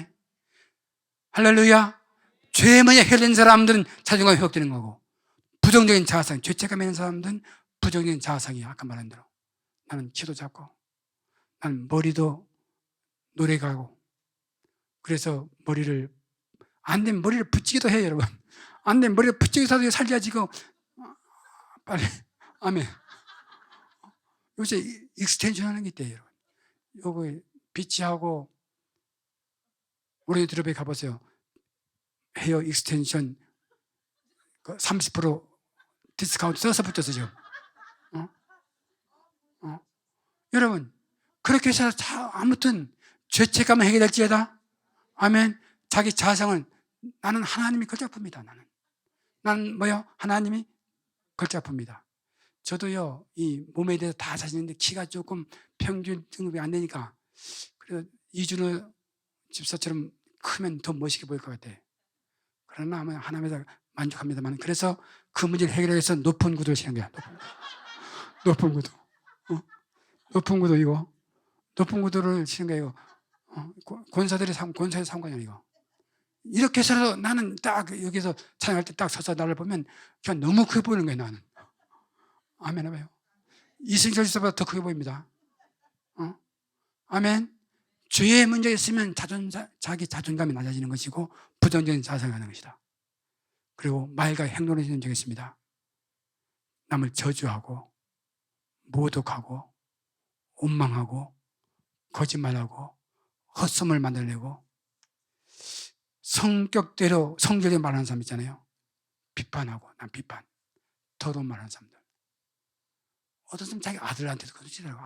할렐루야. 죄의 문제 해결된 사람들은 자존감이 회복되는 거고, 부정적인 자아상, 죄책감 있는 사람들은 부정적인 자아상이야. 아까 말한 대로 나는 키도 작고, 나는 머리도 노래 가고, 그래서 머리를, 안 되면 머리를 붙이기도 해요, 여러분. 안 되면 머리를 붙이기도 살려야지, 빨리. 아멘. 요새 익스텐션 하는 게 있대요, 여러분. 요거 비치하고, 우리 드롭에 가보세요. 헤어 익스텐션 30% 디스카운트 써서 붙였어, 지금. 여러분, 그렇게 해서 아무튼 죄책감은 해결될지어다. 아멘. 자기 자성은, 나는 하나님이 걸작품이다. 나는 뭐요? 하나님이 걸작품이다. 저도요, 이 몸에 대해서 다 자신 있는데 키가 조금 평균 등급이 안 되니까, 그래서 이준호 집사처럼 크면 더 멋있게 보일 것 같아. 그러나 아마 하나님에서 만족합니다만, 그래서 그 문제를 해결하기 위해서 높은 구두를 신는 거야. 높은 구두. 높은 구두, 이거. 높은 구두를 신는 거야, 이거. 권사의 상관이야, 이거. 이렇게 해서 나는 딱 여기서 찬양할 때 딱 서서 나를 보면 그냥 너무 크게 보이는 거예요, 나는. 아멘. 해봐요. 이승철 집사보다 더 크게 보입니다. 아멘. 죄의 문제가 있으면 자기 자존감이 낮아지는 것이고 부정적인 자성을 하는 것이다. 그리고 말과 행동을 하는 적이 있습니다. 남을 저주하고 모독하고 원망하고 거짓말하고 헛소문을 만들려고 성격대로 성질대로 말하는 사람 있잖아요. 비판하고, 난 비판, 더러운 말하는 사람들. 어떤 사람 자기 아들한테도 그러시더라고.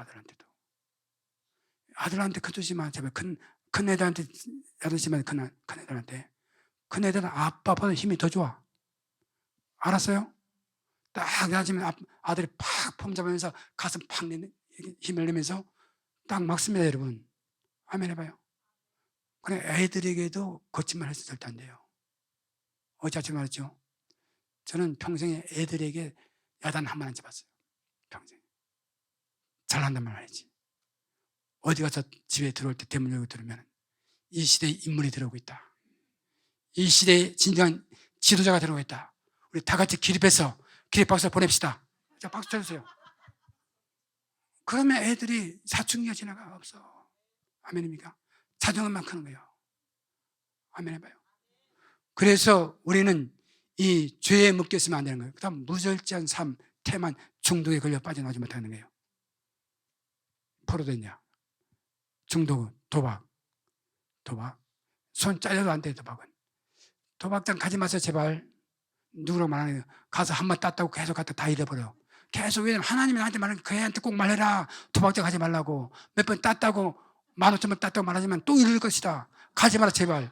아들한테 그러지만 제발 큰 애들한테 야르지만 큰 애들한테. 큰 애들은 아빠보다 힘이 더 좋아. 알았어요? 딱 야지면 아들이 팍 폼 잡으면서 가슴 팍 힘을 내면서 딱 막습니다, 여러분. 아멘 해봐요. 그래, 애들에게도 거짓말 해서 절대 안 돼요. 어제 아침에 말했죠. 저는 평생에 애들에게 야단 한 번 안 잡았어요. 평생. 잘한단 말 하지. 어디 가서 집에 들어올 때 대문 열고 들으면 이 시대의 인물이 들어오고 있다. 이 시대의 진정한 지도자가 들어오고 있다. 우리 다 같이 기립해서 기립 박수 보냅시다. 자, 박수 쳐주세요. 그러면 애들이 사춘기가 지나가 없어. 아멘입니까? 자존감만 크는 거예요. 아멘 해봐요. 그래서 우리는 이 죄에 묶였으면 안 되는 거예요. 그 다음 무절제한 삶, 태만, 중독에 걸려 빠져나오지 못하는 거예요. 포로됐냐? 중독은 도박. 손 잘려도 안 돼, 도박은. 도박장 가지 마세요, 제발. 누구라고 말하는 거예요. 가서 한 번 땄다고 계속 갖다 다 잃어버려. 계속. 왜냐면 하나님이 나한테 말하는 그 애한테 꼭 말해라. 도박장 가지 말라고. 몇 번 땄다고, 15,000번 땄다고 말하지만 또 잃을 것이다. 가지 마라, 제발.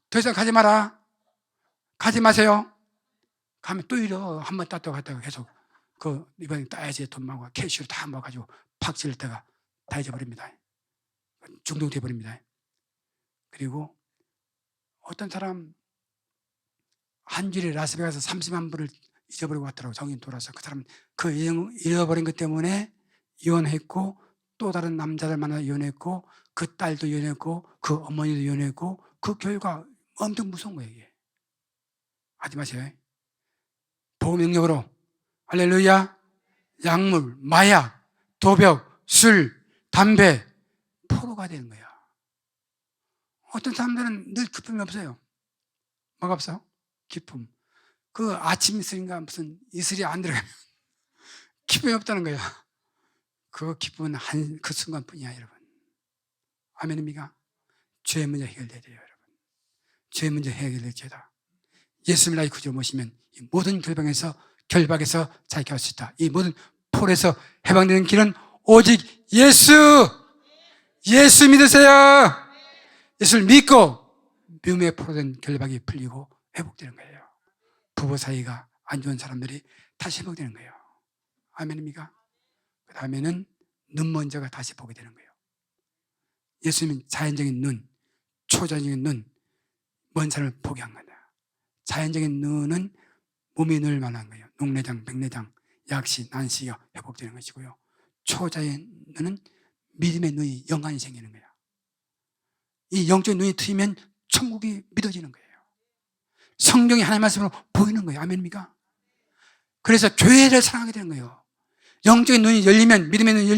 더 이상 가지 마라. 가지 마세요. 가면 또 잃어. 한 번 땄다고 갔다가 계속 이번에 따야지 돈 모아고 캐시로 다 모아가지고 팍 지를 때가 다 잊어버립니다. 중독돼 버립니다. 그리고 어떤 사람 한 주일에 라스베가스 30만 불을 잊어버리고 왔더라고. 정인 돌아서. 그 사람 그 잃어버린 것 때문에 이혼했고, 또 다른 남자들 만나 이혼했고, 그 딸도 이혼했고, 그 어머니도 이혼했고, 그 결과 엄청 무서운 거예요, 이게. 하지 마세요. 보험명령으로 할렐루야. 약물, 마약, 도벽, 술, 담배, 포로가 되는 거야. 어떤 사람들은 늘 기쁨이 없어요. 뭐가 없어? 기쁨. 그 아침 이슬인가 무슨 이슬이 안 들어가면 기쁨이 없다는 거야. 그 기쁨은 그 순간뿐이야, 여러분. 아멘입니까? 죄의 문제 해결돼야 돼요, 여러분. 죄의 문제 해결될지어다. 예수님을 나의 구주로 모시면 이 모든 결박에서 자유케 할 수 있다. 이 모든 폴에서 해방되는 길은 오직 예수 믿으세요. 예수를 믿고 미움에 포로된 결박이 풀리고 회복되는 거예요. 부부 사이가 안 좋은 사람들이 다시 회복되는 거예요. 아멘입니까? 그 다음에는 눈 먼저가 다시 보게 되는 거예요. 예수님은 자연적인 눈, 초자연적인 눈, 먼 산을 보게 한 거다. 자연적인 눈은 몸이 늘 만한 거예요. 녹내장, 백내장, 약시, 난시가 회복되는 것이고요. 초자연 눈은 믿음의 눈이 영안이 생기는 거예요. 이 영적인 눈이 트이면 천국이 믿어지는 거예요. 성경이 하나님의 말씀으로 보이는 거예요. 아멘입니까? 그래서 교회를 사랑하게 되는 거예요. 영적인 눈이 열리면, 믿음의 눈이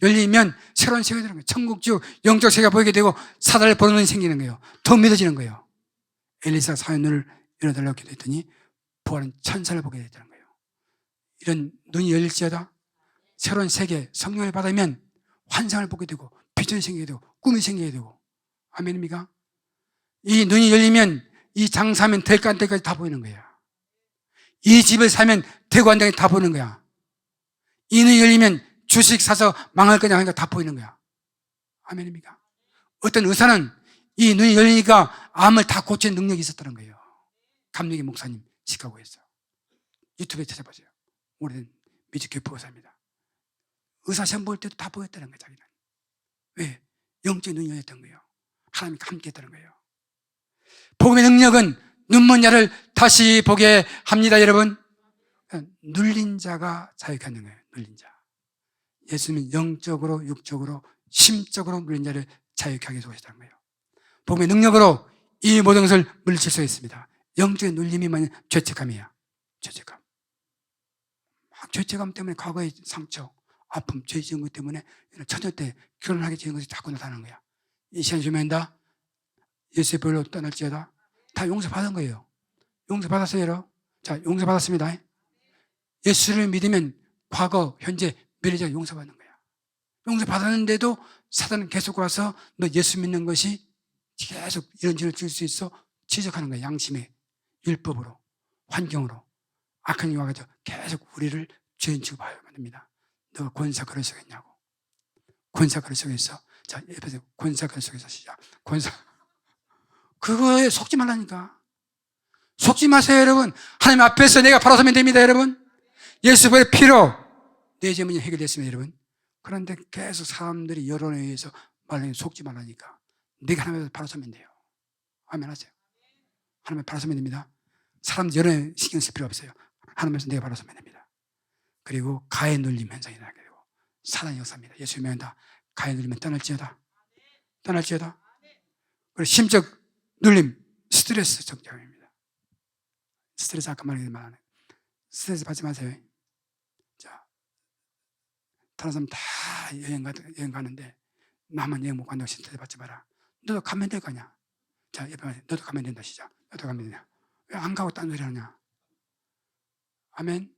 열리면 새로운 세계가 되는 거예요. 천국적 영적 세계가 보이게 되고 사단을 보는 눈이 생기는 거예요. 더 믿어지는 거예요. 엘리사가 사의 눈을 열어달라고 기도했더니 부활은 천사를 보게 됐다는 거예요. 이런 눈이 열릴지어다 새로운 세계, 성령을 받으면 환상을 보게 되고 비전이 생기게 되고 꿈이 생기게 되고, 아멘입니까? 이 눈이 열리면 이 장사하면 될까 안 될까지 다 보이는 거야. 이 집을 사면 되고 안 되고 다 보이는 거야. 이 눈이 열리면 주식 사서 망할 거냐 하니까 다 보이는 거야. 아멘입니까? 어떤 의사는 이 눈이 열리니까 암을 다 고치는 능력이 있었다는 거예요. 감리기 목사님 시카고에서. 유튜브에 찾아보세요. 오래된 미주 교포 의사입니다. 의사 시험 볼 때도 다 보였다는 거예요, 자기는. 왜? 영적인 눈이 열렸던 거예요. 하나님이 함께 했다는 거예요. 복음의 능력은 눈먼 자를 다시 보게 합니다, 여러분. 눌린 자가 자유케 하는 거예요, 눌린 자. 예수님은 영적으로, 육적으로, 심적으로 눌린 자를 자유케 하기 위해서 오셨다는 거예요. 복음의 능력으로 이 모든 것을 물리칠 수 있습니다. 영적인 눌림이 뭐냐? 죄책감이에요. 죄책감. 죄책감 때문에 과거의 상처, 아픔, 죄 지은 것 때문에 처녀 때 결혼하게 되는 것이 자꾸 나타나는 거야. 이 시간 주면 다 예수의 보혈로 떠날지어다 다 용서받은 거예요. 용서받았어요, 여러분? 자, 용서받았습니다. 예수를 믿으면 과거, 현재, 미래가 용서받는 거야. 용서받았는데도 사단은 계속 와서 너 예수 믿는 것이 계속 이런 죄를 지을 수 있어 지적하는 거야. 양심에, 율법으로, 환경으로. 악한 영이 와가지고 계속 우리를 죄인 취급하여 만듭니다. 너가 권사 그릇 속에 있냐고. 권사 그릇 속에 있어. 자, 옆에서 권사 그릇 속에서 시작. 권사. 그거에 속지 말라니까. 속지 마세요, 여러분. 하나님 앞에서 내가 바로 서면 됩니다, 여러분. 예수의 피로 내 죄문이 해결됐습니다, 여러분. 그런데 계속 사람들이 여론에 의해서 말하는 속지 말라니까. 내가 하나님 앞에서 바로 서면 돼요. 아멘 하세요. 하나님 앞에 바로 서면 됩니다. 사람들 여론에 신경 쓸 필요 없어요. 하나님 앞에서 내가 바로 서면 됩니다. 그리고 가해 눌림 현상이 나게 되고 사단의 역사입니다. 예수 믿는다. 가해 눌리면 떠날지어다. 떠날지어다. 그리고 심적 눌림, 스트레스 정장입니다. 스트레스 아까 말한 스트레스 받지 마세요. 자, 다른 사람 다 여행 가는데 나만 여행 못 간다고 스트레스 받지 마라. 너도 가면 될 거 아니야. 자, 옆에 말해. 너도 가면 된다. 시작. 너도 가면 되냐. 왜 안 가고 딴 소리 하냐. 아멘.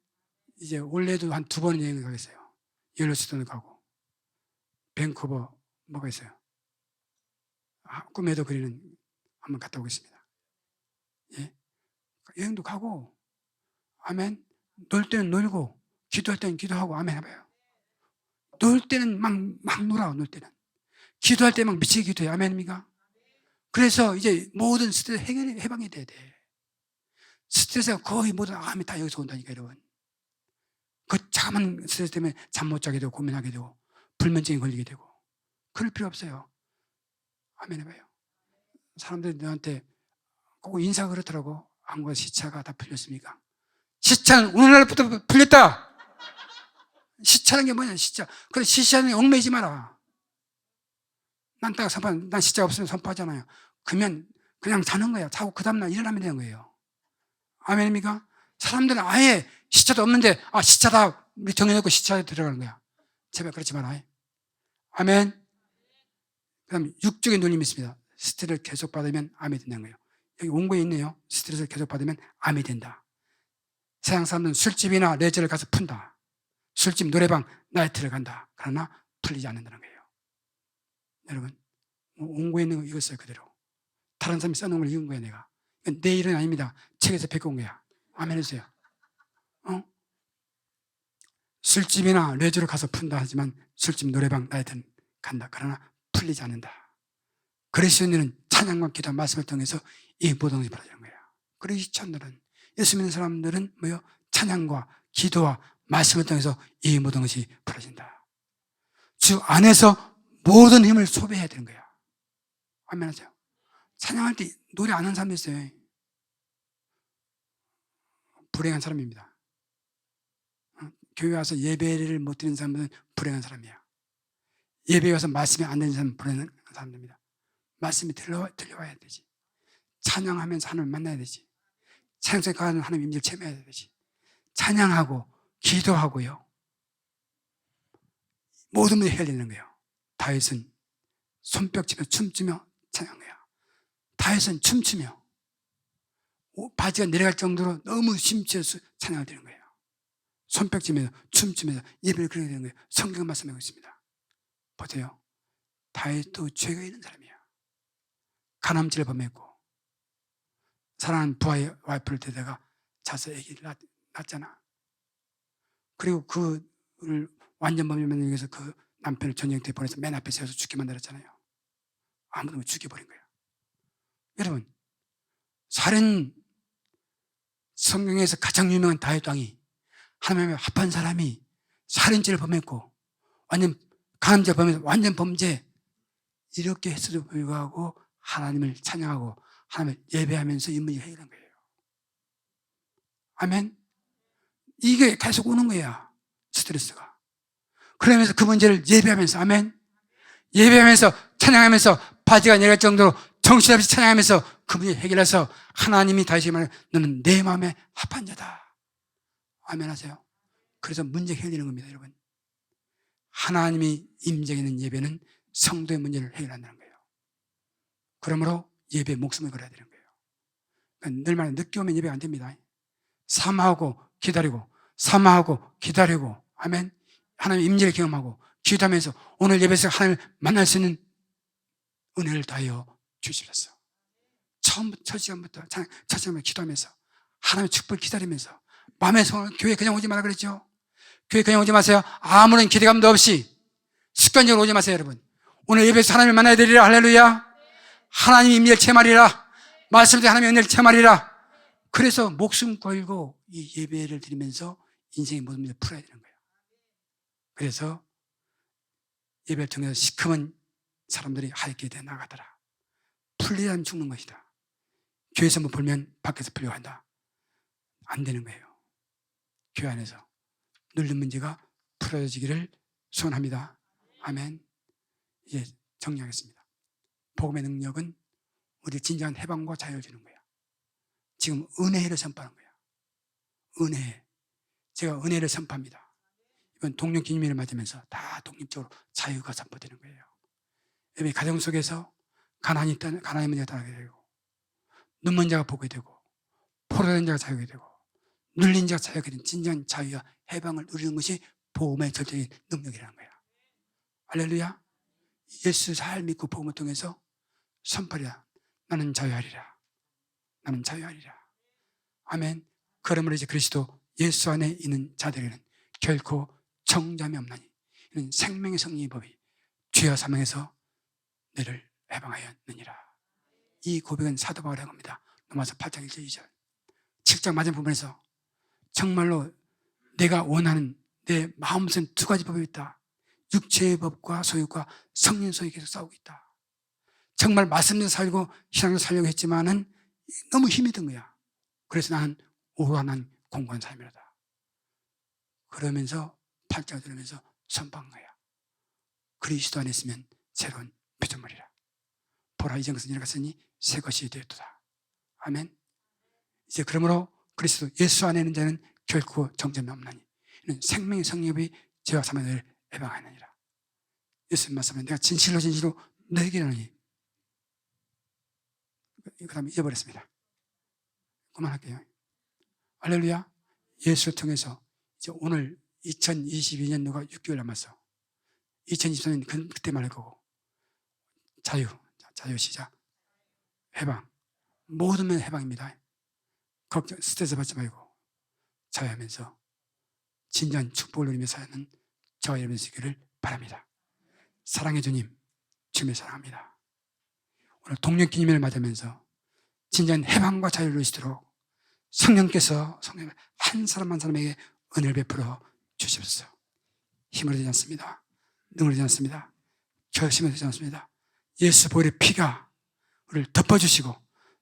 이제 올해도 한 2번 여행을 가겠어요. 옐로스톤을 가고 밴쿠버 뭐가 있어요. 꿈에도 그리는 한번 갔다 오겠습니다. 예? 여행도 가고, 아멘. 놀 때는 놀고, 기도할 때는 기도하고, 아멘 해봐요. 놀 때는 막 놀아, 놀 때는. 기도할 때 막 미치게 기도해, 아멘입니까? 그래서 이제 모든 스트레스 해방이 돼야 돼. 스트레스가 거의 모든 암이 다 여기서 온다니까, 여러분. 그 자그만 스트레스 때문에 잠 못 자게 되고, 고민하게 되고, 불면증이 걸리게 되고. 그럴 필요 없어요. 아멘 해봐요. 사람들이 너한테 꼭 인사가 그렇더라고. 한국의 시차가 다 풀렸습니까? 시차는 오늘날부터 풀렸다. 시차는 게 뭐냐, 시차. 그래, 시차는 얽매이지 마라. 난 시차 없으면 선포하잖아요. 그러면 그냥 자는 거야. 자고 그 다음날 일어나면 되는 거예요. 아멘입니까? 사람들은 아예 시차도 없는데, 시차다. 우리 정해놓고 시차에 들어가는 거야. 제발 그렇지 마라. 아멘. 그 다음 육적인 눌림이 있습니다. 스트레스를 계속 받으면 암이 된다는 거예요. 여기 원고에 있네요. 스트레스를 계속 받으면 암이 된다. 세상 사람들은 술집이나 레저를 가서 푼다. 술집, 노래방, 나이트를 간다. 그러나 풀리지 않는다는 거예요. 여러분, 원고에 있는 거 읽었어요, 그대로. 다른 사람이 써놓은 걸 읽은 거야, 내가. 내 일은 아닙니다. 책에서 베껴온 거야. 아멘 해주세요. 술집이나 레저를 가서 푼다 하지만 술집, 노래방, 나이트는 간다. 그러나 풀리지 않는다. 그리스도인은 찬양과 기도, 말씀을 통해서 이 모든 것이 벌어지는 거예요. 그리스도인들은, 예수 믿는 사람들은 뭐요? 찬양과 기도와 말씀을 통해서 이 모든 것이 벌어진다. 주 안에서 모든 힘을 소비해야 되는 거야. 아멘 하세요. 찬양할 때 노래 안 하는 사람도 있어요. 불행한 사람입니다. 교회 와서 예배를 못 드리는 사람은 불행한 사람이야. 예배에 와서 말씀이 안 되는 사람은 불행한 사람입니다. 말씀이 들려와야 되지. 찬양하면서 하나님을 만나야 되지. 찬양에 가는 하나님 임재를 체험해야 되지. 찬양하고 기도하고요. 모든 분이 해야 되는 거예요. 다윗은 손뼉치며 춤추며 찬양한 거야. 다윗은 춤추며 바지가 내려갈 정도로 너무 심취해서 찬양을 드리는 거예요. 손뼉치면서 춤추면서 예배를 그리게 되는 거예요. 성경 말씀하고 있습니다. 보세요. 다윗도 죄가 있는 사람이야. 간암질을 범했고 사랑하는 부하의 와이프를 데려다가 자서 아기를 낳았잖아. 그리고 그를 완전 범죄만 위해서 그 남편을 전쟁터에 보내서 맨 앞에 세워서 죽게 만들었잖아요. 아무도 못 죽여버린 거예요. 여러분, 살인, 성경에서 가장 유명한 다윗 왕이 하나님의 합한 사람이 살인죄를 범했고 완전 간음죄를 범해서 완전 범죄, 이렇게 했어도 불구하고 하나님을 찬양하고 하나님을 예배하면서 이 문제를 해결한 거예요. 아멘. 이게 계속 오는 거야, 스트레스가. 그러면서 그 문제를 예배하면서, 아멘, 예배하면서 찬양하면서 바지가 내려갈 정도로 정신없이 찬양하면서 그 문제를 해결해서 하나님이 다시 말해 너는 내 마음에 합한 자다. 아멘 하세요. 그래서 문제 해결되는 겁니다, 여러분. 하나님이 임재해 있는 예배는 성도의 문제를 해결한다는 거예요. 그러므로 예배에 목숨을 걸어야 되는 거예요. 그러니까 늘 말해 늦게 오면 예배가 안 됩니다. 사모하고 기다리고 사모하고 기다리고, 아멘, 하나님의 임재를 경험하고 기도하면서 오늘 예배에서 하나님을 만날 수 있는 은혜를 다하여 주시옵소서. 처음부터 첫 시간부터 첫 시간부터 기도하면서 하나님의 축복을 기다리면서 마음의 소원을, 교회 그냥 오지 마라 그랬죠. 교회 그냥 오지 마세요. 아무런 기대감도 없이 습관적으로 오지 마세요, 여러분. 오늘 예배에서 하나님을 만나야 되리라. 할렐루야. 하나님의 임재를 체험하리라. 말씀대로 하나님의 은혜를 체험하리라. 그래서 목숨 걸고 이 예배를 드리면서 인생의 모든 문제를 풀어야 되는 거예요. 그래서 예배를 통해서 시커먼 사람들이 하얗게 돼 나가더라. 풀리면 죽는 것이다. 교회에서 뭐 불면 밖에서 풀려고 한다. 안 되는 거예요. 교회 안에서 눌린 문제가 풀어지기를 소원합니다. 아멘. 이제 정리하겠습니다. 복음의 능력은 우리 진정한 해방과 자유를 주는 거예요. 지금 은혜를 선포하는 거예요. 은혜. 제가 은혜를 선포합니다. 이번 독립기념일을 맞으면서 다 독립적으로 자유가 선포되는 거예요. 여러분 가정 속에서 가난이 있다는 가난의 문제가 따르게 되고, 눈먼 자가 보게 되고, 포로된 자가 자유게 되고, 눌린 자가 자유게 되는 진정한 자유와 해방을 누리는 것이 복음의 절대적인 능력이라는 거야. 할렐루야. 예수 잘 믿고 복음을 통해서 선포하리라. 나는 자유하리라. 나는 자유하리라. 아멘. 그러므로 이제 그리스도 예수 안에 있는 자들에게는 결코 정잠이 없나니 이는 생명의 성령의 법이 죄와 사망에서 너를 해방하였느니라. 이 고백은 사도 바울이 한 겁니다. 로마서 8장 1절 2절 7장 맞은 부분에서 정말로 내가 원하는 내 마음속에 두 가지 법이 있다. 육체의 법과 소유과 성령 소유에 계속 싸우고 있다. 정말 말씀대로 살고 신앙으로 살려고 했지만은 너무 힘이 든 거야. 그래서 나는 오만한 공고한 삶이라다. 그러면서 8장을 들으면서 선포한 거야. 그리스도 안에 있으면 새로운 피조물이라. 보라 이전것은 지나갔으니 새 것이 되었도다. 아멘. 이제 그러므로 그리스도 예수 안에 있는 자는 결코 정죄함이 없나니 이는 생명의 성령이 죄와 사망을 해방하느니라. 예수님 말씀은 내가 진실로 진실로 너에게 이르노니, 그 다음에 잊어버렸습니다. 그만할게요. 할렐루야. 예수를 통해서 이제 오늘 2022년도가 6개월 남았어. 2024년 그때 말할 거고, 자유 시작, 해방, 모든 면 해방입니다. 걱정, 스트레스 받지 말고 자유하면서 진정한 축복을 누리며 사는 저와 여러분이 되기를 바랍니다. 사랑의 주님, 주님을 사랑합니다. 오늘 독립기념일을 맞으면서 진정한 해방과 자유를 누리시도록 성령께서 한 사람 한 사람에게 은혜를 베풀어 주십시오. 힘으로 되지 않습니다. 능으로 되지 않습니다. 결심으로 되지 않습니다. 예수 보혈의 피가 우리를 덮어주시고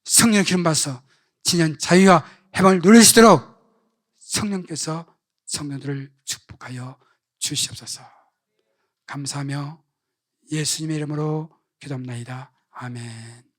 성령의 기름 받아서 진정한 자유와 해방을 누리시도록 성령께서 성도들을 축복하여 주시옵소서. 감사하며 예수님의 이름으로 기도합나이다. 아멘.